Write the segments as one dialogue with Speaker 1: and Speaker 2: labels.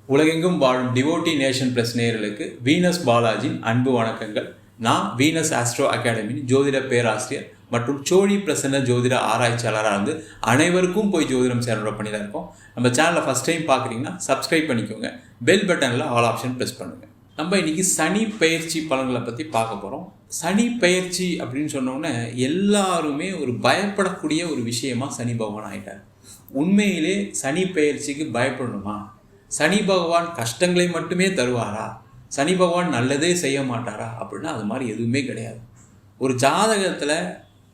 Speaker 1: உலகெங்கும் வாழும் devotee nation plus நேயர்களுக்கு வீனஸ் பாலாஜியின் அன்பு வணக்கங்கள். நான் வீனஸ் ஆஸ்ட்ரோ அகாடமியின் ஜோதிட பேராசிரியர் மற்றும் சோழி பிரசன்ன ஜோதிட ஆராய்ச்சியாளராக இருந்து அனைவருக்கும் போய் ஜோதிடம் சேனலோட பண்ணி தான் இருக்கோம். நம்ம சேனலை ஃபஸ்ட் டைம் பார்க்குறீங்கன்னா சப்ஸ்கிரைப் பண்ணிக்கோங்க, பெல் பட்டனில் ஆல் ஆப்ஷன் ப்ரெஸ் பண்ணுங்கள். நம்ம இன்றைக்கி சனி பெயர்ச்சி பலன்களை பற்றி பார்க்க போகிறோம். சனி பெயர்ச்சி அப்படின்னு சொன்னோன்னே எல்லாருமே ஒரு பயப்படக்கூடிய ஒரு விஷயமாக சனி பகவான் ஆகிட்டார். உண்மையிலே சனி பெயர்ச்சிக்கு பயப்படணுமா? சனி பகவான் கஷ்டங்களை மட்டுமே தருவாரா? சனி பகவான் நல்லதே செய்ய மாட்டாரா? அப்படின்னா அது மாதிரி எதுவுமே கிடையாது. ஒரு ஜாதகத்தில்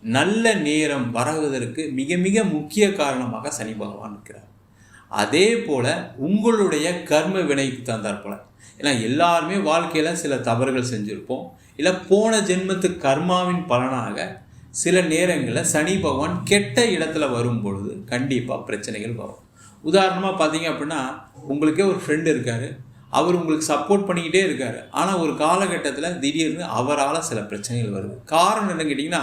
Speaker 1: நல்ல நேரம் வருவதற்கு மிக மிக முக்கிய காரணமாக சனி பகவான் இருக்கிறார். அதே போல் உங்களுடைய கர்ம வினைக்கு தந்தார் போல். ஏன்னா எல்லாருமே வாழ்க்கையில் சில தவறுகள் செஞ்சுருப்போம். இல்லை போன ஜென்மத்து கர்மாவின் பலனாக சில நேரங்களில் சனி பகவான் கெட்ட இடத்துல வரும் பொழுது கண்டிப்பாக பிரச்சனைகள் வரும். உதாரணமாக பார்த்தீங்க அப்படின்னா, உங்களுக்கே ஒரு ஃப்ரெண்டு இருக்கார், அவர் உங்களுக்கு சப்போர்ட் பண்ணிக்கிட்டே இருக்கார். ஆனால் ஒரு காலகட்டத்தில் திடீர்னு அவரால் சில பிரச்சனைகள் வருது. காரணம் என்னன்னு கேட்டிங்கன்னா,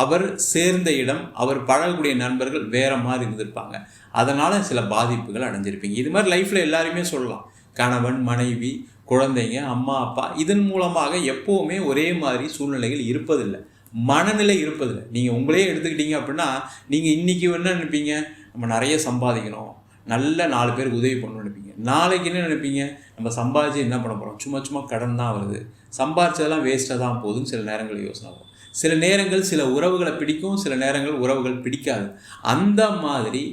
Speaker 1: அவர் சேர்ந்த இடம், அவர் பழகக்கூடிய நண்பர்கள் வேறு மாதிரி இருந்திருப்பாங்க. அதனால் சில பாதிப்புகள் அடைஞ்சிருப்பீங்க. இது மாதிரி லைஃப்பில் எல்லாருமே சொல்லலாம். கணவன், மனைவி, குழந்தைங்க, அம்மா, அப்பா, இதன் மூலமாக எப்போவுமே ஒரே மாதிரி சூழ்நிலைகள் இருப்பதில்லை, மனநிலை இருப்பதில்லை. நீங்கள் உங்களே எடுத்துக்கிட்டீங்க அப்படின்னா, நீங்கள் இன்றைக்கி என்ன நினைப்பீங்க? நம்ம நிறைய சம்பாதிக்கணும், நல்ல 4 பேருக்கு உதவி பண்ணணும்னு நினைப்பீங்க. நாளைக்கு என்ன நினைப்பீங்க? நம்ம சம்பாதிச்சு என்ன பண்ண போகிறோம்? சும்மா கடன் தான் வருது, சம்பாதிச்சதெல்லாம் வேஸ்ட்டாக தான் போகுதுன்னு சில நேரங்கள் யோசனை வரும். சில நேரங்கள் சில உறவுகளை பிடிக்கும், சில நேரங்கள் உறவுகள் பிடிக்காது. அந்த மாதிரி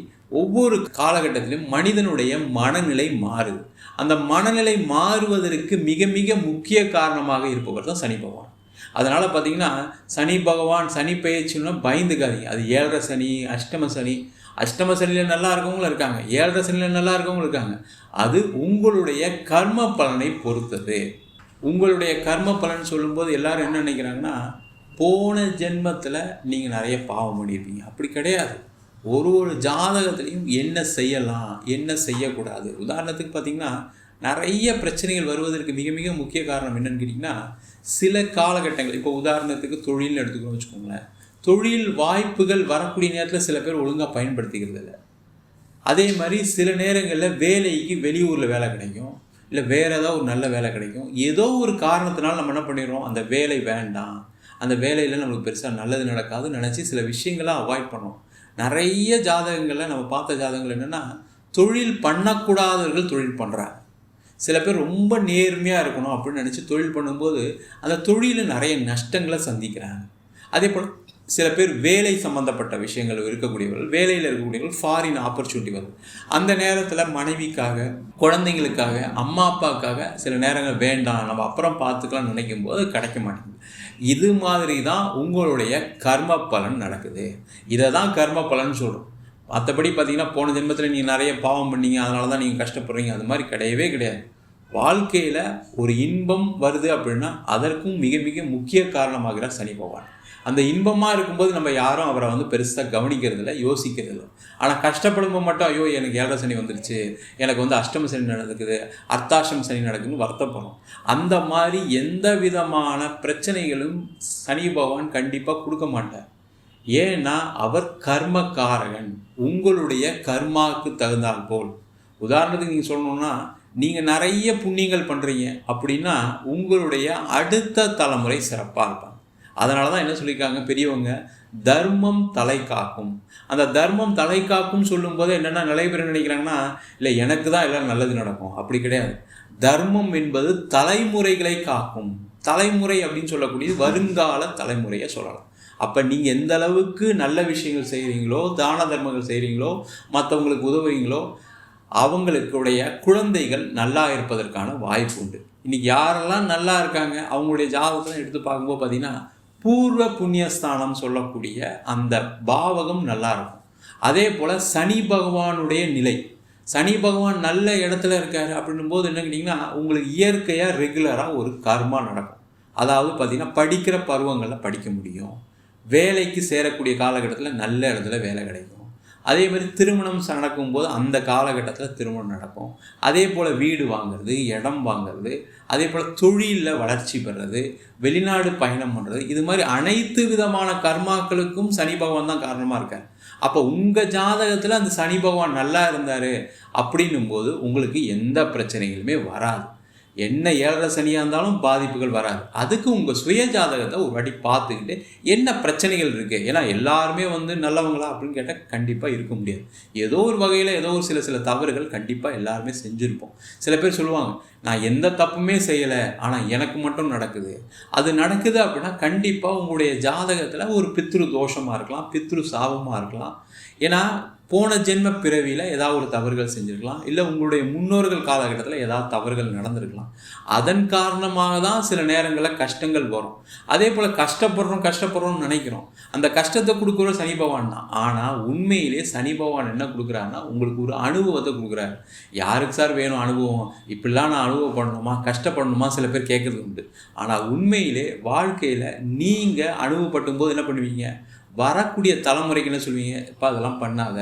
Speaker 1: ஒவ்வொரு காலகட்டத்திலும் மனிதனுடைய மனநிலை மாறுது. அந்த மனநிலை மாறுவதற்கு மிக மிக முக்கிய காரணமாக இருப்பவர் தான் சனி பகவான். அதனால் பார்த்தீங்கன்னா, சனி பகவான் சனி பெயர்ச்சின்னா பயந்துக்காதீங்க. அது 7.5 சனி, அஷ்டம சனி. அஷ்டம சனியில் நல்லா இருக்கவங்களும் இருக்காங்க, 7.5 சனியில் நல்லா இருக்கவங்களும் இருக்காங்க. அது உங்களுடைய கர்ம பலனை பொறுத்தது. உங்களுடைய கர்ம பலன் சொல்லும்போது எல்லாரும் என்ன நினைக்கிறாங்கன்னா, போன ஜென்மத்தில் நீங்கள் நிறைய பாவம் பண்ணியிருப்பீங்க. அப்படி கிடையாது. ஒரு ஜாதகத்துலேயும் என்ன செய்யலாம், என்ன செய்யக்கூடாது. உதாரணத்துக்கு பார்த்திங்கன்னா, நிறைய பிரச்சனைகள் வருவதற்கு மிக மிக முக்கிய காரணம் என்னன்னு கேட்டிங்கன்னா, சில காலகட்டங்கள், இப்போ உதாரணத்துக்கு தொழில்னு எடுத்துக்கணும்னு வச்சுக்கோங்களேன். தொழில் வாய்ப்புகள் வரக்கூடிய நேரத்தில் சில பேர் ஒழுங்காக பயன்படுத்திக்கிறது இல்லை. அதே மாதிரி சில நேரங்களில் வேலைக்கு வெளியூரில் வேலை கிடைக்கும், இல்லை வேறு ஏதாவது ஒரு நல்ல வேலை கிடைக்கும். ஏதோ ஒரு காரணத்தினால நம்ம என்ன பண்ணிடுறோம், அந்த வேலை வேண்டாம், அந்த வேலையில் நம்மளுக்கு பெருசாக நல்லது நடக்காதுன்னு நினச்சி சில விஷயங்களை அவாய்ட் பண்ணோம். நிறைய ஜாதகங்களில் நம்ம பார்த்த ஜாதகங்கள் என்னென்னா, தொழில் பண்ணக்கூடாதவர்கள் தொழில் பண்ணுறாங்க. சில பேர் ரொம்ப நேர்மையாக இருக்கணும் அப்படின்னு நினச்சி தொழில் பண்ணும்போது அந்த தொழிலில் நிறைய நஷ்டங்களை சந்திக்கிறாங்க. அதே போல் சில பேர் வேலை சம்மந்தப்பட்ட விஷயங்கள் இருக்கக்கூடியவர்கள், வேலையில் இருக்கக்கூடியவர்கள் ஃபாரின் ஆப்பர்ச்சுனிட்டி வரும். அந்த நேரத்தில் மனைவிக்காக, குழந்தைங்களுக்காக, அம்மா அப்பாவுக்காக சில நேரங்கள் வேண்டாம், நம்ம அப்புறம் பார்த்துக்கலாம்னு நினைக்கும் போது கிடைக்க மாட்டேங்குது. இது மாதிரி தான் உங்களுடைய கர்ம பலன் நடக்குது. இதை தான் கர்ம பலன் சொல்கிறோம். மற்றபடி பார்த்திங்கன்னா, போன ஜென்மத்தில் நீங்கள் நிறைய பாவம் பண்ணீங்க, அதனால தான் நீங்கள் கஷ்டப்படுறீங்க, அது மாதிரி கிடையவே கிடையாது. வாழ்க்கையில் ஒரு இன்பம் வருது அப்படின்னா அதற்கும் மிக மிக முக்கிய காரணமாகிறார் சனி பகவான். அந்த இன்பமாக இருக்கும்போது நம்ம யாரும் அவரை பெருசாக கவனிக்கிறதில்ல, யோசிக்கிறதில்ல. ஆனால் கஷ்டப்படும்போது மட்டும், ஐயோ எனக்கு 7.5 சனி வந்துருச்சு, எனக்கு அஷ்டம சனி நடக்குது, அர்த்தாஷ்டம சனி நடக்குதுன்னு வருத்தப்படும். அந்த மாதிரி எந்த விதமான பிரச்சனைகளும் சனி பகவான் கண்டிப்பாக கொடுக்க மாட்டார். ஏன்னா அவர் கர்மக்காரகன். உங்களுடைய கர்மாவுக்கு தகுந்தால் போல். உதாரணத்துக்கு நீங்கள் சொல்லணுன்னா, நீங்கள் நிறைய புண்ணியங்கள் பண்ணுறீங்க அப்படின்னா உங்களுடைய அடுத்த தலைமுறை சிறப்பாக இருப்பாங்க. அதனால தான் என்ன சொல்லியிருக்காங்க பெரியவங்க, தர்மம் தலை காக்கும். அந்த தர்மம் தலை காக்கும் சொல்லும்போது என்னென்னா, நிறைய பேர் நினைக்கிறாங்கன்னா, இல்லை எனக்கு தான் எல்லாம் நல்லது நடக்கும். அப்படி கிடையாது. தர்மம் என்பது தலைமுறைகளை காக்கும். தலைமுறை அப்படின்னு சொல்லக்கூடியது வருங்கால தலைமுறையை சொல்லலாம். அப்போ நீங்கள் எந்த அளவுக்கு நல்ல விஷயங்கள் செய்கிறீங்களோ, தான தர்மங்கள் செய்கிறீங்களோ, மற்றவங்களுக்கு உதவுறீங்களோ, அவங்களுடைய குழந்தைகள் நல்லா இருப்பதற்கான வாய்ப்பு உண்டு. இன்றைக்கி யாரெல்லாம் நல்லா இருக்காங்க அவங்களுடைய ஜாதகத்தை எடுத்து பார்க்கும்போது பார்த்திங்கன்னா, பூர்வ புண்ணியஸ்தானம் சொல்லக்கூடிய அந்த பாவகம் நல்லா இருக்கும். அதே போல் சனி பகவானுடைய நிலை, சனி பகவான் நல்ல இடத்துல இருக்கார் அப்படின்னும் போது என்ன கேட்டிங்கன்னா, உங்களுக்கு இயற்கையாக ரெகுலராக ஒரு கர்மா நடக்கும். அதாவது பார்த்திங்கன்னா, படிக்கிற பருவங்களில் படிக்க முடியும், வேலைக்கு சேரக்கூடிய காலகட்டத்தில் நல்ல இடத்துல வேலை கிடைக்கும். அதே மாதிரி திருமணம் நடக்கும்போது அந்த காலகட்டத்தில் திருமணம் நடக்கும். அதே போல் வீடு வாங்கிறது, இடம் வாங்கிறது, அதே போல் தொழிலில் வளர்ச்சி பெறுறது, வெளிநாடு பயணம் பண்ணுறது, இது மாதிரி அனைத்து விதமான கர்மாக்களுக்கும் சனி பகவான் தான் காரணமாக இருக்கார். அப்போ உங்கள் ஜாதகத்தில் அந்த சனி பகவான் நல்லா இருந்தார் அப்படின்னும் போது உங்களுக்கு எந்த பிரச்சனைகளுமே வராது. என்ன 7.5 சனியாக இருந்தாலும் பாதிப்புகள் வராது. அதுக்கு உங்கள் சுய ஜாதகத்தை ஒரு வாட்டி பார்த்துக்கிட்டு என்ன பிரச்சனைகள் இருக்குது. ஏன்னா எல்லாருமே நல்லவங்களா அப்படின்னு கேட்டால் கண்டிப்பாக இருக்க முடியாது. ஏதோ ஒரு வகையில் ஏதோ ஒரு சில தவறுகள் கண்டிப்பாக எல்லாருமே செஞ்சுருப்போம். சில பேர் சொல்லுவாங்க, நான் எந்த தப்புமே செய்யலை ஆனால் எனக்கு மட்டும் நடக்குது. அது நடக்குது அப்படின்னா கண்டிப்பாக உங்களுடைய ஜாதகத்தில் ஒரு பித்ரு தோஷமாக இருக்கலாம், பித்ரு சாபமாக இருக்கலாம். ஏன்னா போன ஜென்ம பிறவியில் ஏதாவது ஒரு தவறுகள் செஞ்சுருக்கலாம், இல்லை உங்களுடைய முன்னோர்கள் காலகட்டத்தில் ஏதாவது தவறுகள் நடந்திருக்கலாம். அதன் காரணமாக தான் சில நேரங்களில் கஷ்டங்கள் வரும். அதே போல் கஷ்டப்படுறோம்னு நினைக்கிறோம். அந்த கஷ்டத்தை கொடுக்குற சனி பகவான் தான். ஆனால் உண்மையிலே சனி பகவான் என்ன கொடுக்குறாருன்னா உங்களுக்கு ஒரு அனுபவத்தை கொடுக்குறாரு. யாருக்கு சார் வேணும் அனுபவம்? இப்படிலாம் நான் அனுபவம் பண்ணணுமா, கஷ்டப்படணுமா சில பேர் கேட்குறது உண்டு. ஆனால் உண்மையிலே வாழ்க்கையில் நீங்கள் அனுபவப்படும் போது என்ன பண்ணுவீங்க, வரக்கூடிய தலைமுறைக்கு என்ன சொல்வீங்க, இப்போ அதெல்லாம் பண்ணாத,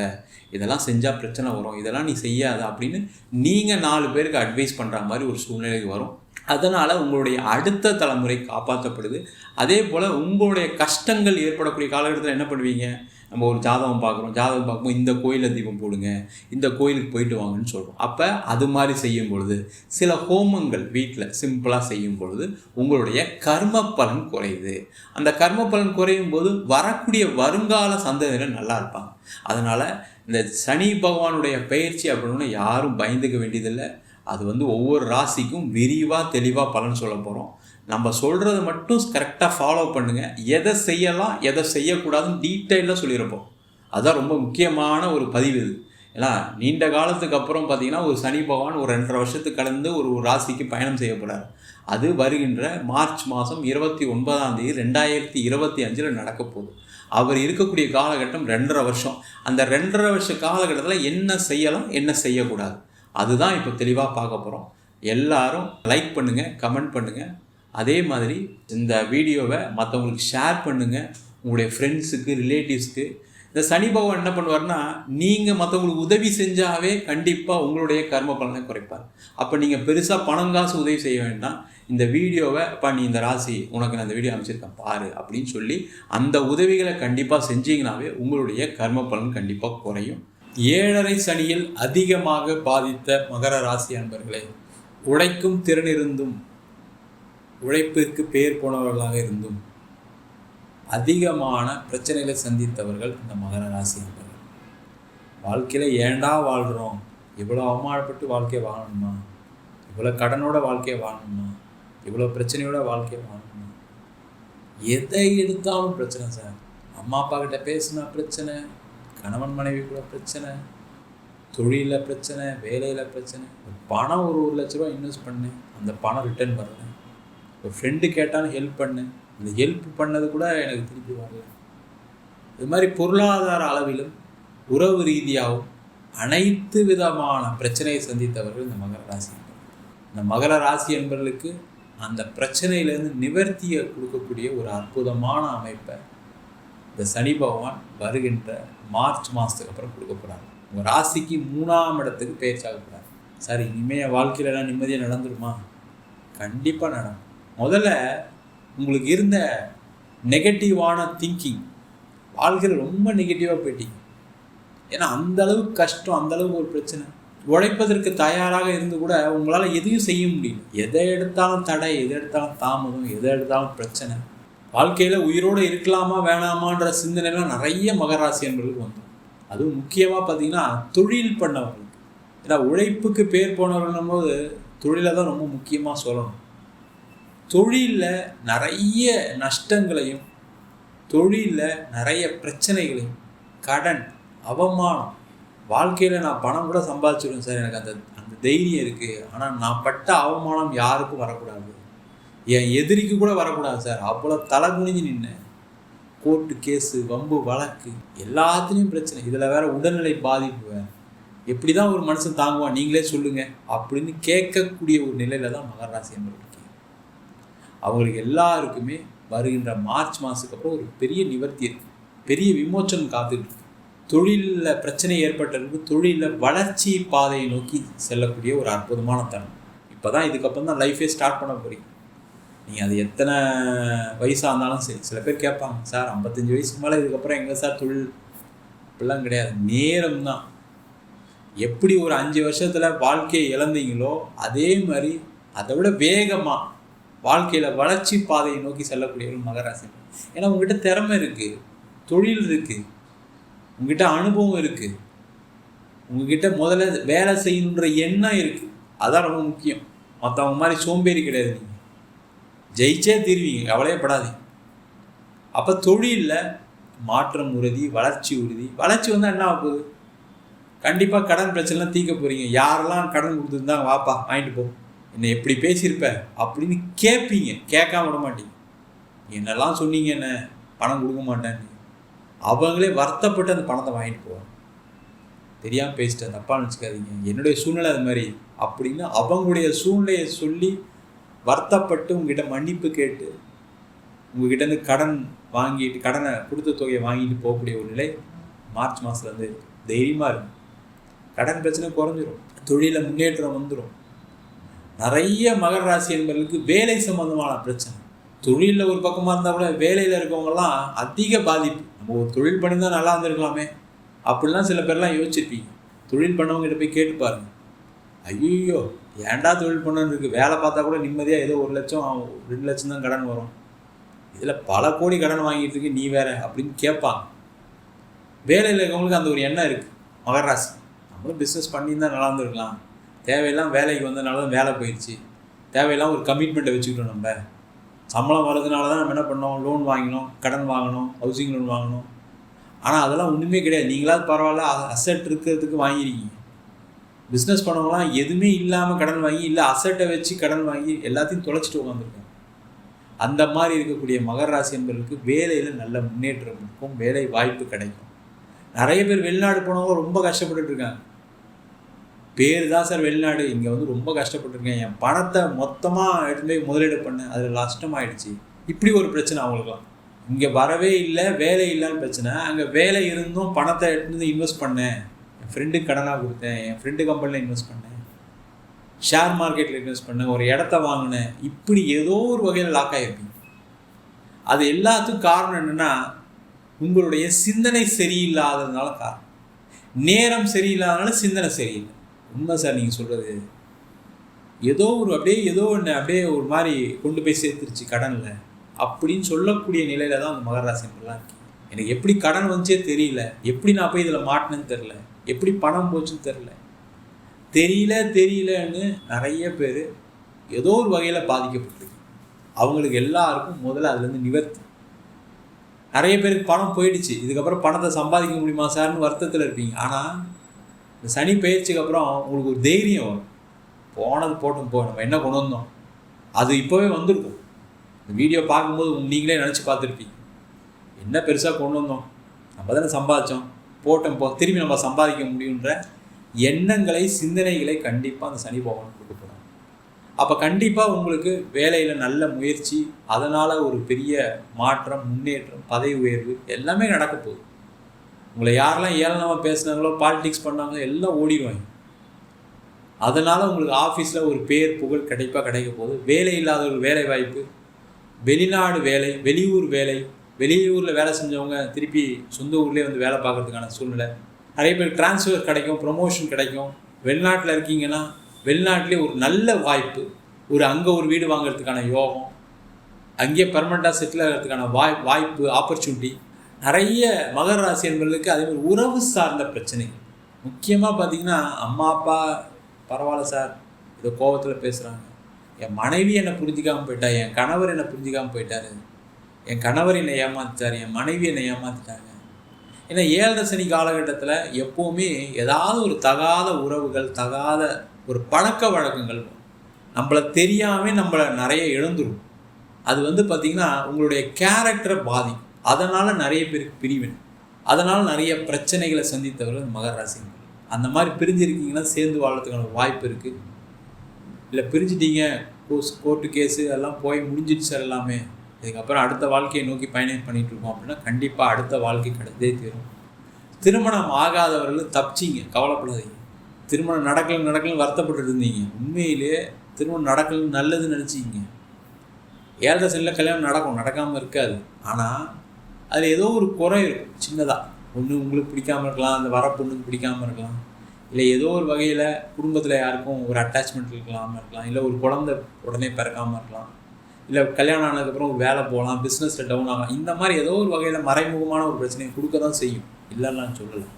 Speaker 1: இதெல்லாம் செஞ்சால் பிரச்சனை வரும், இதெல்லாம் நீ செய்யாத அப்படின்னு நீங்கள் 4 பேருக்கு அட்வைஸ் பண்ணுற மாதிரி ஒரு சூழ்நிலைக்கு வரும். அதனால் உங்களுடைய அடுத்த தலைமுறை காப்பாற்றப்படுது. அதே போல் உங்களுடைய கஷ்டங்கள் ஏற்படக்கூடிய காலகட்டத்தில் என்ன பண்ணுவீங்க, நம்ம ஒரு ஜாதகம் பார்க்கும்போது இந்த கோயிலில் தீபம் போடுங்க, இந்த கோயிலுக்கு போயிட்டு வாங்கன்னு சொல்கிறோம். அப்போ அது மாதிரி செய்யும் பொழுது சில ஹோமங்கள் வீட்டில் சிம்பிளாக செய்யும் பொழுது உங்களுடைய கர்ம பலன் குறையுது. அந்த கர்ம பலன் குறையும் போது வரக்கூடிய வருங்கால சந்ததியினர் நல்லா இருப்பாங்க. அதனால் இந்த சனி பகவானுடைய பயிற்சி அப்படின்னு யாரும் பயந்துக்க வேண்டியதில்லை. அது ஒவ்வொரு ராசிக்கும் விரிவாக தெளிவாக பலன் சொல்ல போகிறோம். நம்ம சொல்கிறத மட்டும் கரெக்டாக ஃபாலோ பண்ணுங்கள். எதை செய்யலாம் எதை செய்யக்கூடாதுன்னு டீட்டெயிலாக சொல்லியிருப்போம். அதுதான் ரொம்ப முக்கியமான ஒரு பதிவு இது. ஏன்னா நீண்ட காலத்துக்கு அப்புறம் பார்த்திங்கன்னா ஒரு சனி பகவான் ஒரு 2.5 வருஷத்துக்கு கடந்து ஒரு ராசிக்கு பயணம் செய்ய போகிறார். அது வருகின்ற மார்ச் மாதம் 29ஆம் தேதி 2025 நடக்க போகுது. அவர் இருக்கக்கூடிய காலகட்டம் 2.5 வருஷம். அந்த 2.5 வருஷ காலகட்டத்தில் என்ன செய்யலாம் என்ன செய்யக்கூடாது அதுதான் இப்போ தெளிவாக பார்க்க போகிறோம். எல்லாரும் லைக் பண்ணுங்கள், கமெண்ட் பண்ணுங்கள். அதே மாதிரி இந்த வீடியோவை மற்றவங்களுக்கு ஷேர் பண்ணுங்கள், உங்களுடைய ஃப்ரெண்ட்ஸுக்கு, ரிலேட்டிவ்ஸ்க்கு. இந்த சனி பகவான் என்ன பண்ணுவார்னா, நீங்கள் மற்றவங்களுக்கு உதவி செஞ்சாவே கண்டிப்பாக உங்களுடைய கர்ம பலனை குறைப்பார். அப்போ நீங்கள் பெருசாக பணம் காசு உதவி செய்ய வேண்டாம். இந்த வீடியோவை நீ இந்த ராசி உனக்கு நான் இந்த வீடியோ அமைச்சிருக்கேன் பாரு அப்படின்னு சொல்லி அந்த உதவிகளை கண்டிப்பாக செஞ்சீங்கன்னாவே உங்களுடைய கர்ம பலன் கண்டிப்பாக குறையும். 7.5 சனியில் அதிகமாக பாதித்த மகர ராசி அன்பர்களே, உழைக்கும் திறன் இருந்தும் உழைப்பிற்கு பேர் போனவர்களாக இருந்தும் அதிகமான பிரச்சனைகளை சந்தித்தவர்கள் இந்த மகர ராசி அன்பர்கள். வாழ்க்கையில் ஏண்டா வாழ்கிறோம், இவ்வளோ அவமானப்பட்டு வாழ்க்கையை வாழணுமா, இவ்வளோ கடனோட வாழ்க்கையை வாழணுமா, இவ்வளோ பிரச்சனையோட வாழ்க்கையை வாழணுமா, எதை எடுத்தாலும் பிரச்சனை சார். அம்மா அப்பா கிட்ட பேசினா பிரச்சனை, கணவன் மனைவி கூட பிரச்சனை, தொழிலில் பிரச்சனை, வேலையில் பிரச்சனை. பணம் ஒரு 1 லட்ச ரூபா இன்வெஸ்ட் பண்ணு, அந்த பணம் ரிட்டர்ன் வரல. ஒரு ஃப்ரெண்டு கேட்டாலும் ஹெல்ப் பண்ணு, அந்த ஹெல்ப் பண்ணது கூட எனக்கு திருப்பி வரல. இது மாதிரி பொருளாதார அளவிலும் உறவு ரீதியாகவும் அனைத்து விதமான பிரச்சனையை சந்தித்தவர்கள் இந்த மகர ராசி என்பர்கள். இந்த மகர ராசி என்பவர்களுக்கு அந்த பிரச்சனையிலேருந்து நிவர்த்தியை கொடுக்கக்கூடிய ஒரு அற்புதமான அமைப்பை இந்த சனி பகவான் வருகின்ற மார்ச் மாதத்துக்கு அப்புறம் கொடுக்க போகிறாங்க. உங்கள் ராசிக்கு 3ஆம் இடத்துக்கு பேச்சாக போகிறாங்க. சார் இனிமேல் வாழ்க்கையிலலாம் நிம்மதியாக நடந்துருமா? கண்டிப்பாக நடக்கும். முதல்ல உங்களுக்கு இருந்த நெகட்டிவான திங்கிங், வாழ்க்கையில் ரொம்ப நெகட்டிவாக போயிட்டீங்க. ஏன்னா அந்தளவுக்கு கஷ்டம், அந்தளவுக்கு ஒரு பிரச்சனை. உழைப்பதற்கு தயாராக இருந்து கூட உங்களால் எதையும் செய்ய முடியல. எதை எடுத்தாலும் தடை, எதை எடுத்தாலும் தாமதம், எதை எடுத்தாலும் பிரச்சனை. வாழ்க்கையில் உயிரோடு இருக்கலாமா வேணாமான்ற சிந்தனைலாம் நிறைய மகராசி என்பவர்களுக்கு வந்துடும். அதுவும் முக்கியமாக பார்த்திங்கன்னா தொழில் பண்ணவர்களுக்கு. ஏன்னா உழைப்புக்கு பேர் போனவர்கள் போது தொழிலை தான் ரொம்ப முக்கியமாக சொல்லணும். தொழிலில் நிறைய நஷ்டங்களையும், தொழிலில் நிறைய பிரச்சனைகளையும், கடன், அவமானம். வாழ்க்கையில் நான் பணம் கூட சம்பாதிச்சிடுவேன் சார், எனக்கு அந்த தைரியம் இருக்குது, ஆனால் நான் பட்ட அவமானம் யாருக்கும் வரக்கூடாது, என் எதிரிக்கு கூட வரக்கூடாது சார், அவ்வளோ தலை குனிஞ்சு நின்னேன். கோர்ட்டு கேஸு, வம்பு வழக்கு, எல்லாத்துலேயும் பிரச்சனை. இதில் வேறு உடல்நிலை பாதிப்பு வேறு. எப்படி தான் ஒரு மனுஷன் தாங்குவான் நீங்களே சொல்லுங்கள் அப்படின்னு கேட்கக்கூடிய ஒரு நிலையில் தான் மகர ராசி என்பவர்களுக்கு. அவங்களுக்கு எல்லாருக்குமே வருகின்ற மார்ச் மாதத்துக்கு அப்புறம் ஒரு பெரிய நிவர்த்தி இருக்குது, பெரிய விமோச்சனம் காத்துட்டு இருக்கு. தொழிலில் பிரச்சனை ஏற்பட்டிருக்கு, தொழிலில் வளர்ச்சி பாதையை நோக்கி செல்லக்கூடிய ஒரு அற்புதமான தருணம். இப்போ தான் இதுக்கப்புறம் தான் லைஃபே ஸ்டார்ட் பண்ண போகிறீங்க. நீங்கள் அது எத்தனை வயசாக இருந்தாலும் சரி. சில பேர் கேட்பாங்க, சார் 55 வயசுக்கு மேலே இதுக்கப்புறம் எங்கே சார் தொழில் அப்படிலாம் கிடையாது. நேரம் தான். எப்படி ஒரு 5 வருஷத்தில் வாழ்க்கையை இழந்தீங்களோ அதே மாதிரி அதை விட வேகமாக வாழ்க்கையில் வளர்ச்சி பாதையை நோக்கி செல்லக்கூடியவர்கள் மகராசி. ஏன்னா உங்ககிட்ட திறமை இருக்குது, தொழில் இருக்குது, உங்ககிட்ட அனுபவம் இருக்குது, உங்ககிட்ட முதல்ல வேலை செய்யணுன்ற எண்ணம் இருக்குது. அதான் ரொம்ப முக்கியம். மற்றவங்க மாதிரி சோம்பேறி கிடையாது. நீங்கள் ஜெயிச்சே தீர்வீங்க, கவலையப்படாதீங்க. அப்போ தொழிலில் மாற்றம் உறுதி, வளர்ச்சி உறுதி. வளர்ச்சி வந்தால் என்ன ஆகுது? கண்டிப்பாக கடன் பிரச்சனைலாம் தீர்க்க போகிறீங்க. யாரெல்லாம் கடன் கொடுத்துருந்தாங்க வாப்பா வாங்கிட்டு போ, என்னை எப்படி பேசியிருப்ப அப்படின்னு கேட்பீங்க. கேட்காம விட மாட்டீங்க. என்னெல்லாம் சொன்னீங்க என்ன பணம் கொடுக்க மாட்டேன்னு, அவங்களே வருத்தப்பட்டு அந்த பணத்தை வாங்கிட்டு போவாங்க. தெரியாமல் பேசிட்டேன், தப்பாக நினச்சிக்காதீங்க, என்னுடைய சூழ்நிலை அது மாதிரி அப்படின்னு அவங்களுடைய சூழ்நிலையை சொல்லி வருத்தப்பட்டு உங்ககிட்ட மன்னிப்பு கேட்டு உங்ககிட்டேருந்து கடன் வாங்கிட்டு கடனை கொடுத்த தொகையை வாங்கிட்டு போகக்கூடிய ஒரு நிலை மார்ச் மாதத்துலேருந்து தைரியமாக இருக்கும். கடன் பிரச்சனை குறைஞ்சிரும், தொழிலில் முன்னேற்றம் வந்துடும். நிறைய மகர ராசி என்பவர்களுக்கு வேலை சம்பந்தமான பிரச்சனை. தொழிலில் ஒரு பக்கமாக இருந்தால் கூட வேலையில் இருக்கவங்கலாம் அதிக பாதிப்பு. நம்ம ஒரு தொழில் பண்ணி தான் நல்லா இருந்திருக்கலாமே அப்படிலாம் சில பேர்லாம் யோசிச்சிருப்பீங்க. தொழில் பண்ணவங்ககிட்ட போய் கேட்டு பாருங்கள். ஐயோ ஏன்டா தொழில் பண்ணணுன்னு இருக்குது, வேலை பார்த்தா கூட நிம்மதியாக ஏதோ 1 லட்சம் 2 லட்சம் தான் கடன் வரும், இதில் பல கோடி கடன் வாங்கிட்டு இருக்கு நீ வேற அப்படின்னு கேட்பாங்க. வேலையில் இருக்கவங்களுக்கு அந்த ஒரு எண்ணம் இருக்குது. மகராசி நம்மளும் பிஸ்னஸ் பண்ணி தான் நல்லா இருந்திருக்கலாம், தேவையெல்லாம் வேலைக்கு வந்ததுனால தான் வேலை போயிடுச்சு, தேவையெல்லாம் ஒரு கமிட்மெண்ட்டை வச்சுக்கிட்டோம். நம்ம சம்பளம் வர்றதுனால தான் நம்ம என்ன பண்ணோம், லோன் வாங்கினோம், கடன் வாங்கினோம், ஹவுசிங் லோன் வாங்கினோம். ஆனால் அதெல்லாம் ஒன்றுமே கிடையாது. நீங்களாவது பரவாயில்ல, அசெட் இருக்கிறதுக்கு வாங்கிருக்கீங்க. பிஸ்னஸ் பண்ணவங்களாம் எதுவுமே இல்லாமல் கடன் வாங்கி, இல்லை அசெட்டை வச்சு கடன் வாங்கி எல்லாத்தையும் தொலைச்சிட்டு உட்காந்துருக்காங்க. அந்த மாதிரி இருக்கக்கூடிய மகர ராசி என்பவர்களுக்கு வேலையில் நல்ல முன்னேற்றம் இருக்கும், வேலை வாய்ப்பு கிடைக்கும். நிறைய பேர் வெளிநாடு போனவங்க ரொம்ப கஷ்டப்பட்டுட்டு இருக்காங்க. பேர் தான் சார் வெளிநாடு, இங்கே வந்து ரொம்ப கஷ்டப்பட்டுருக்கேன், என் பணத்தை மொத்தமாக எடுத்து போய் முதலீடு பண்ணேன், அதில் நஷ்டமாயிடுச்சு, இப்படி ஒரு பிரச்சனை அவங்களுக்குலாம். இங்கே வரவே இல்லை, வேலை இல்லைன்னு பிரச்சனை. அங்கே வேலை இருந்தும் பணத்தை எடுத்து இன்வெஸ்ட் பண்ணேன், என் ஃப்ரெண்டுக்கு கடனாக கொடுத்தேன், என் ஃப்ரெண்டு கம்பெனியில் இன்வெஸ்ட் பண்ணேன், ஷேர் மார்க்கெட்டில் இன்வெஸ்ட் பண்ணேன், ஒரு இடத்த வாங்கினேன், இப்படி ஏதோ ஒரு வகையில் லாக் ஆகிருப்பீங்க. அது எல்லாத்துக்கும் காரணம் என்னென்னா உங்களுடைய சிந்தனை சரியில்லாததுனால காரணம். நேரம் சரியில்லாதனால சிந்தனை சரியில்லை. உண்மை சார் நீங்கள் சொல்கிறது. ஏதோ ஒரு அப்படியே ஏதோ ஒன்று அப்படியே ஒரு மாதிரி கொண்டு போய் சேர்த்துருச்சு கடனில் அப்படின்னு சொல்லக்கூடிய நிலையில் தான் அந்த மகர ராசிலாம் இருக்கு. எனக்கு எப்படி கடன் வந்துச்சே தெரியல, எப்படி நான் போய் இதில் மாட்டினேன்னு தெரில, எப்படி பணம் போச்சுன்னு தெரியலன்னு நிறைய பேர் ஏதோ ஒரு வகையில் பாதிக்கப்பட்டிருக்கு. அவங்களுக்கு எல்லாருக்கும் முதல்ல அதுலேருந்து நிவர்த்தி. நிறைய பேருக்கு பணம் போயிடுச்சு, இதுக்கப்புறம் பணத்தை சம்பாதிக்க முடியுமா சார்னு வருத்தத்தில் இருப்பீங்க. ஆனால் இந்த சனி பயிற்சிக்கு அப்புறம் உங்களுக்கு ஒரு தைரியம் வரும். போனது போட்டும் போ, நம்ம என்ன கொண்டு வந்தோம் அது இப்போவே வந்திருக்கும். இந்த வீடியோ பார்க்கும்போது நீங்களே நினச்சி பார்த்துருப்பீங்க, என்ன பெருசாக கொண்டு வந்தோம், நம்ம தானே சம்பாதிச்சோம், போட்டோம் போ, திரும்பி நம்ம சம்பாதிக்க முடியுன்ற எண்ணங்களை சிந்தனைகளை கண்டிப்பாக அந்த சனி பகவான் கொடுக்க போகிறாங்க. அப்போ கண்டிப்பாக உங்களுக்கு வேலையில் நல்ல முயற்சி, அதனால் ஒரு பெரிய மாற்றம், முன்னேற்றம், பதவி உயர்வு எல்லாமே நடக்க போகுது. உங்களை யாரெல்லாம் ஏளனமாக பேசுனாங்களோ, பாலிடிக்ஸ் பண்ணாங்களோ எல்லாம் ஓடிடுவாங்க. அதனால் உங்களுக்கு ஆஃபீஸில் ஒரு பேர் புகழ் கிடைக்க போகுது. வேலை இல்லாத ஒரு வேலை வாய்ப்பு, வெளிநாடு வேலை, வெளியூர் வேலை, வெளியூரில் வேலை செஞ்சவங்க திருப்பி சொந்த ஊர்லேயே வந்து வேலை பார்க்குறதுக்கான சூழ்நிலை. நிறைய பேர் டிரான்ஸ்ஃபர் கிடைக்கும், ப்ரொமோஷன் கிடைக்கும். வெளிநாட்டில் இருக்கீங்கன்னா வெளிநாட்டிலே ஒரு நல்ல வாய்ப்பு, அங்கே ஒரு வீடு வாங்கிறதுக்கான யோகம், அங்கேயே பர்மனெண்ட்டாக செட்டில் ஆகிறதுக்கான வாய்ப்பு, ஆப்பர்ச்சுனிட்டி. நிறைய மகர ராசி என்பவர்களுக்கு அதே மாதிரி உறவு சார்ந்த பிரச்சனைகள். முக்கியமாக பார்த்திங்கன்னா அம்மா அப்பா பரவாயில்ல சார் இதை கோபத்தில் பேசுகிறாங்க, என் மனைவி என்னை புரிஞ்சிக்காமல் போயிட்டா, என் கணவர் என்னை புரிஞ்சிக்காமல் போயிட்டார், என் கணவர் என்னை ஏமாற்றிட்டார், என் மனைவி என்னை ஏமாற்றிட்டாங்க. ஏன்னா 7 சனி காலகட்டத்தில் எப்போவுமே ஏதாவது ஒரு தகாத உறவுகள், தகாத ஒரு பழக்க வழக்கங்கள் நம்மளை தெரியாமல் நம்மளை நிறைய இழந்துடும். அது வந்து பார்த்திங்கன்னா உங்களுடைய கேரக்டரை பாதிக்கும். அதனால் நிறைய பேருக்கு பிரிவினை, அதனால் நிறைய பிரச்சனைகளை சந்தித்தவர்கள் மகர ராசிகள். அந்த மாதிரி பிரிஞ்சிருக்கீங்கன்னா சேர்ந்து வாழறதுக்கான வாய்ப்பு இருக்குது. இல்லை பிரிஞ்சிட்டீங்க, கோர்ட்டு கேஸு எல்லாம் போய் முடிஞ்சிடுச்சு சார் எல்லாமே, இதுக்கப்புறம் அடுத்த வாழ்க்கையை நோக்கி பயணம் பண்ணிகிட்ருக்கோம் அப்படின்னா கண்டிப்பாக அடுத்த வாழ்க்கை கிடைத்தே தீரும். திருமணம் ஆகாதவர்கள் தப்பிச்சிங்க, கவலைப்படாதீங்க. திருமணம் நடக்கலன்னு வருத்தப்பட்டு இருந்தீங்க, உண்மையிலே திருமணம் நடக்கலன்னு நல்லதுன்னு நினச்சிக்கிங்க. 7 சனியில் கல்யாணம் நடக்கும், நடக்காமல் இருக்காது. ஆனால் அதில் ஏதோ ஒரு குறை இருக்கும், சின்னதாக ஒன்று உங்களுக்கு பிடிக்காமல் இருக்கலாம், அந்த வர பொண்ணுக்கு பிடிக்காமல் இருக்கலாம், இல்லை ஏதோ ஒரு வகையில் குடும்பத்தில் யாருக்கும் ஒரு அட்டாச்மெண்ட் இருக்கலாமல் இருக்கலாம், இல்லை ஒரு குழந்தை உடனே பிறக்காமல் இருக்கலாம், இல்லை கல்யாணம் ஆனதுக்கப்புறம் ஒரு வேலை போகலாம், பிஸ்னஸில் டவுன் ஆகலாம். இந்த மாதிரி ஏதோ ஒரு வகையில் மறைமுகமான ஒரு பிரச்சனையை கொடுக்க தான் செய்யும், இல்லைன்னு சொல்லலாம்.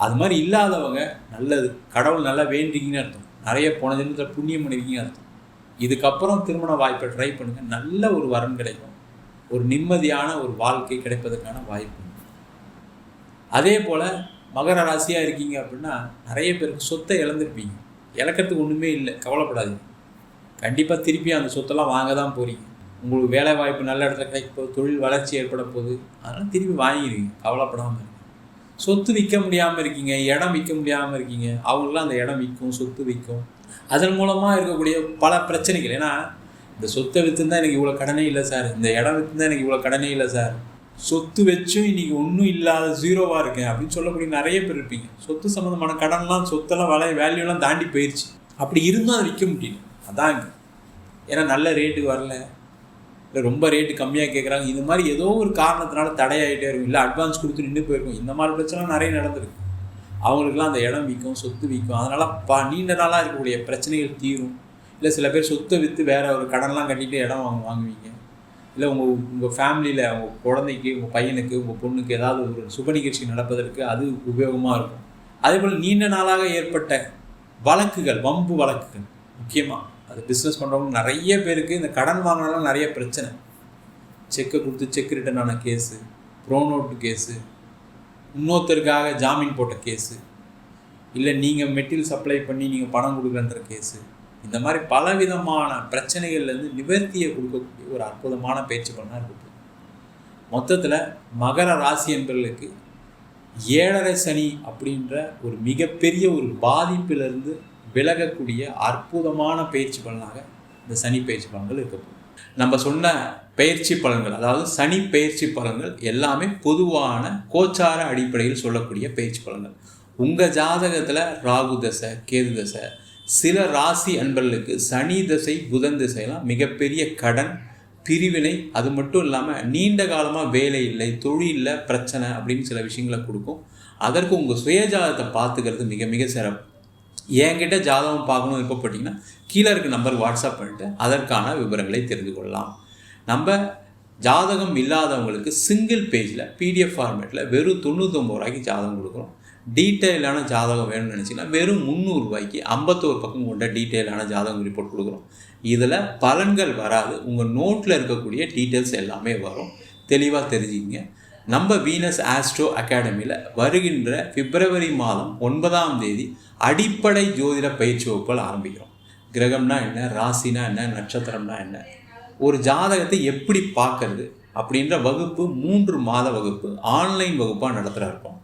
Speaker 1: அது மாதிரி இல்லாதவங்க நல்லது, கடவுள் நல்லா வேண்டிங்கன்னு அர்த்தம், நிறைய போன ஜென்மத்தில் புண்ணியம் பண்ணிருக்கீங்க அர்த்தம். இதுக்கப்புறம் திருமண வாய்ப்பை ட்ரை பண்ணுங்கள், நல்ல ஒரு வரன் கிடைக்கும், ஒரு நிம்மதியான ஒரு வாழ்க்கை கிடைப்பதற்கான வாய்ப்பு. அதே போல் மகர ராசியாக இருக்கீங்க அப்படின்னா நிறைய பேருக்கு சொத்தை இழந்திருப்பீங்க. இழக்கிறதுக்கு ஒன்றுமே இல்லை, கவலைப்படாதீங்க. கண்டிப்பாக திருப்பி அந்த சொத்தெல்லாம் வாங்க தான் போகிறீங்க. உங்களுக்கு வேலை வாய்ப்பு நல்ல இடத்துல கிடைக்க போகுது, தொழில் வளர்ச்சி ஏற்பட போகுது, அதனால் திருப்பி வாங்கிடுவீங்க, கவலைப்படாமல் இருக்கீங்க. சொத்து விற்க முடியாமல் இருக்கீங்க, இடம் விற்க முடியாமல் இருக்கீங்க, அவங்களாம் அந்த இடம் விற்கும், சொத்து விற்கும். அதன் மூலமாக இருக்கக்கூடிய பல பிரச்சனைகள். ஏன்னா இந்த சொத்தை விற்றுந்தான் எனக்கு இவ்வளோ கடனே இல்லை சார், இந்த இடம் விற்றுந்தான் எனக்கு இவ்வளோ கடனே இல்லை சார், சொத்து வச்சும் இன்றைக்கி ஒன்றும் இல்லாத ஜீரோவாக இருக்கேன் அப்படின்னு சொல்லக்கூடிய நிறைய பேர் இருப்பீங்க. சொத்து சம்மந்தமான கடன்லாம், சொத்தெல்லாம் வேல்யூலாம் தாண்டி போயிடுச்சு. அப்படி இருந்தும் அதை விற்க முடியல. அதான் இங்கே ஏன்னா நல்ல ரேட்டுக்கு வரல, இல்லை ரொம்ப ரேட்டு கம்மியாக கேட்குறாங்க. இந்த மாதிரி ஏதோ ஒரு காரணத்தினால தடையாகிட்டே இருக்கும், இல்லை அட்வான்ஸ் கொடுத்து நின்று போயிருக்கும். இந்த மாதிரி பிரச்சனைலாம் நிறைய நடந்திருக்கு. அவங்களுக்குலாம் அந்த இடம் விற்கும், சொத்து விற்கும். அதனால் நீண்ட நாளாக இருக்கக்கூடிய பிரச்சனைகள் தீரும். இல்லை சில பேர் சொத்தை விற்று வேறு ஒரு கடன்லாம் கட்டிட்டு இடம் வாங்குவீங்க. இல்லை உங்கள் ஃபேமிலியில் உங்கள் குழந்தைக்கு, உங்கள் பையனுக்கு, உங்கள் பொண்ணுக்கு ஏதாவது ஒரு சுப நிகழ்ச்சி நடப்பதற்கு அது உபயோகமாக இருக்கும். அதே போல் நீண்ட நாளாக ஏற்பட்ட வழக்குகள், வம்பு வழக்குகள், முக்கியமாக அது பிஸ்னஸ் பண்ணுறவங்க நிறைய பேருக்கு இந்த கடன் வாங்கினாலும் நிறைய பிரச்சனை. செக்கை கொடுத்து செக் ரிட்டர்ன் ஆன கேஸு, ப்ரோனோட்டு கேஸு, இன்னொருத்தருக்காக ஜாமீன் போட்ட கேஸு, இல்லை நீங்கள் மெட்டீரியல் சப்ளை பண்ணி நீங்கள் பணம் கொடுக்குறன்ற கேஸு, இந்த மாதிரி பலவிதமான பிரச்சனைகள்லேருந்து நிவர்த்தியை கொடுக்கக்கூடிய ஒரு அற்புதமான பயிற்சி பண்ணால் இருக்குது. மொத்தத்தில் மகர ராசி என்பவர்களுக்கு 7.5 சனி அப்படின்ற ஒரு மிகப்பெரிய ஒரு பாதிப்பிலிருந்து விலகக்கூடிய அற்புதமான பயிற்சி பலனாக இந்த சனி பயிற்சி பலன்கள் இருக்கப்படும். நம்ம சொன்ன பயிற்சி பலன்கள், அதாவது சனி பயிற்சி பலன்கள் எல்லாமே பொதுவான கோச்சார அடிப்படையில் சொல்லக்கூடிய பயிற்சி பலன்கள். உங்கள் ஜாதகத்தில் ராகு தசை, கேது தசை, சில ராசி அன்பர்களுக்கு சனி தசை, புதன் திசையெல்லாம் மிகப்பெரிய கடன், பிரிவினை, அது மட்டும் இல்லாமல் நீண்ட காலமாக வேலை இல்லை, தொழிலில் பிரச்சனை அப்படின்னு சில விஷயங்களை கொடுக்கும். அதற்கு உங்கள் சுயஜாதகத்தை பார்த்துக்கிறது மிக மிக சிறப்பு. என்கிட்ட ஜாதகம் பார்க்கணும் விருப்பப்பட்டீங்கன்னா கீழே இருக்க நம்பருக்கு வாட்ஸ்அப் பண்ணிட்டு அதற்கான விவரங்களை தெரிந்து கொள்ளலாம். நம்ம ஜாதகம் இல்லாதவங்களுக்கு சிங்கிள் பேஜில் PDF ஃபார்மேட்டில் வெறும் 99 ரூபாய்க்கு ஜாதகம் கொடுக்குறோம். டீட்டெயிலான ஜாதகம் வேணும்னு நினச்சிங்கன்னா வெறும் 300 ரூபாய்க்கு 51 பக்கம் கொண்ட டீட்டெயிலான ஜாதகம் ரிப்போர்ட் கொடுக்குறோம். இதில் பலன்கள் வராது, உங்கள் நோட்டில் இருக்கக்கூடிய டீட்டெயில்ஸ் எல்லாமே வரும். தெளிவாக தெரிஞ்சுக்கிங்க. நம்ம வீனஸ் ஆஸ்ட்ரோ அகாடமியில் வருகின்ற பிப்ரவரி மாதம் 9ஆம் தேதி அடிப்படை ஜோதிட பயிற்சி வகுப்புகள் ஆரம்பிக்கிறோம். கிரகம்னா என்ன, ராசினா என்ன, நட்சத்திரம்னா என்ன, ஒரு ஜாதகத்தை எப்படி பார்க்கறது அப்படின்ற வகுப்பு 3 மாத வகுப்பு ஆன்லைன் வகுப்பாக நடத்துகிற இருக்கோம்.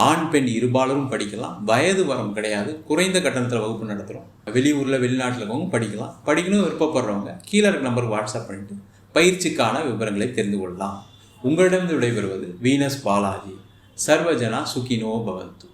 Speaker 1: ஆண் பெண் இருபாலரும் படிக்கலாம், வயது வரம் கிடையாது, குறைந்த கட்டணத்தில் வகுப்பு நடத்துகிறோம். வெளியூரில் வெளிநாட்டில் இருக்கவங்க படிக்கலாம். படிக்கணும் விருப்பப்படுறவங்க கீழே இருக்க நம்பருக்கு வாட்ஸ்அப் பண்ணிட்டு பயிற்சிக்கான விவரங்களை தெரிந்து கொள்ளலாம். உங்களிடம் விடைபெறுவது வீனஸ் பாலாஜி. சர்வஜனா சுகினோ பவந்து.